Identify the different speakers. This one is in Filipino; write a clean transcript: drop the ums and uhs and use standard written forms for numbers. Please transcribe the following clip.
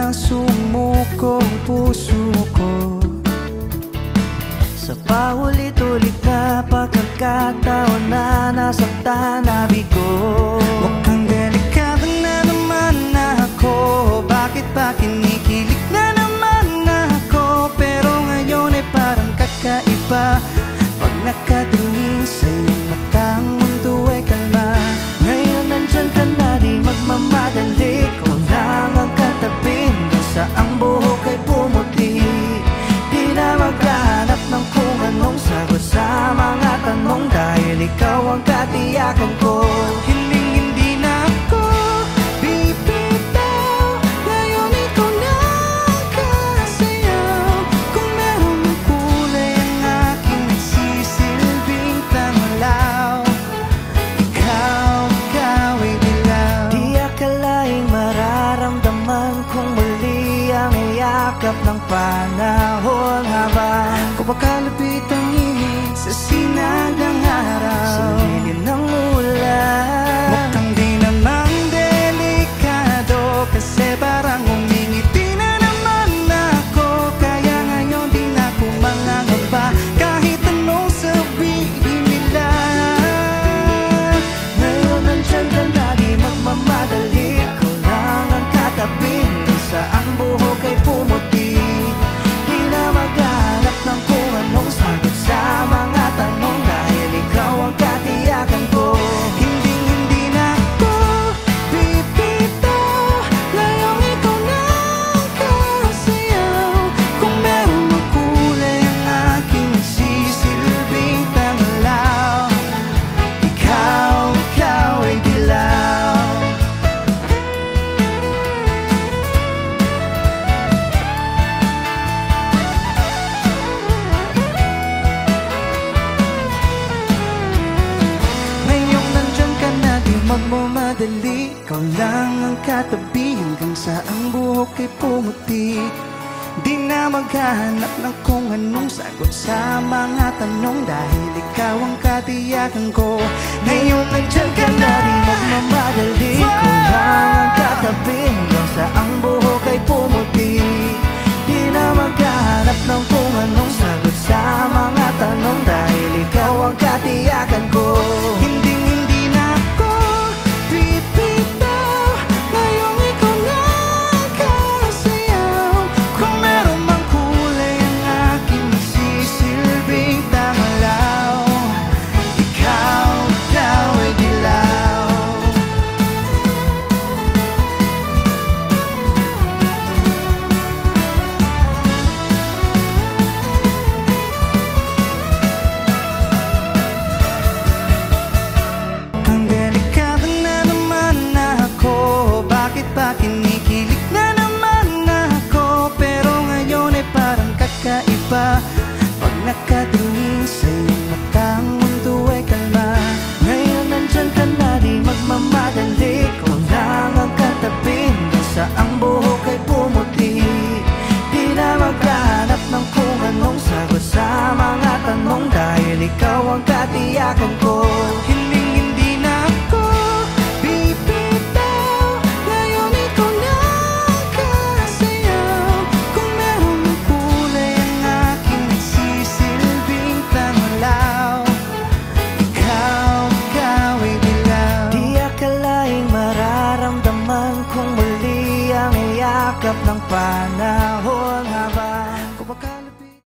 Speaker 1: na sumuko ang puso ko sa paulit-ulit na pagkakataon na nasaktan na bigo. Mukhang delikado na naman ako, bakit ba kinikilig na naman ako? Pero ngayon ay parang kakaiba pag nakatingin sa iyong mata, ang mundo ay kalma. Ngayon nandyan ka na, di magmamadali, ko lang ang katabi hanggang sa ang buhok ay pumuti. Di na maghanap ng kung anong sagot sa mga tanong, dahil ikaw ang katiyakan ko. Hindi na ako bibitaw, ngayon ikaw na ang kasayaw. Kung meron ng kulay ang aking nagsisilbing tanglaw, ikaw ay dilaw. Di akalaing mararamdaman kung muli ang iyakap ng panahon, habang kumakalapit ang init sa sinag ng araw, sa lilim ng ulan. Mukhang di naman delikado, kasi parang umingiti na naman ako. Kaya ngayon di na ako mangangamba kahit anong sabihin nila. Ngayon nandyan ka na, di magmamadali, ko lang ang katabi hanggang sa ang buhok ay pumuti. Di na maghanap ng kung anong sagot sa mga tanong, dahil ikaw ang katiyakan ko. Hindi na ako bibitaw, ngayong ikaw na ang kasayaw. Kung meron mang kulay ang aking nagsisilbing tanglaw, ikaw ay dilaw. Ngayong nandyan ka na, di magmamadali, ikaw lang ang katabi hanggang sa ang buhok ay pumuti. Di na maghahanap ng kung anong sagot sa mga tanong, dahil ikaw ang katiyakan ko. Ngayon nandyan ka na, di magmamadali, ikaw lang ang katabi hanggang sa ang buhok ay pumuti. Di na maghahanap ng kung anong sagot sa mga tanong, dahil ikaw ang katiyakan ko. Hindi na ako bibitaw, ngayong ikaw na ang kasayaw. Kung meron mang kulay ang aking nagsisilbing tanglaw, ikaw ay dilaw. Ang delikado na naman ako, bakit ba kinikilig na naman ako? Pero ngayon ay parang kakaiba pag nakatingin sa iyong mata, ang mundo ay kalma. Ngayon nandyan ka na, di magmamadali, ko lang ang katabi hanggang sa ang buhok ay pumuti. Di na maghanap ng kung anong sagot sa mga tanong, dahil ikaw ang katiyakan ko. Hindi na ako bibitaw, ngayon ikaw na ang kasayaw. Kung meron ng kulay ang aking nagsisilbing tanglaw, ikaw ay dilaw. Di akalaing mararamdaman kung muli ang iyakap ng panahon,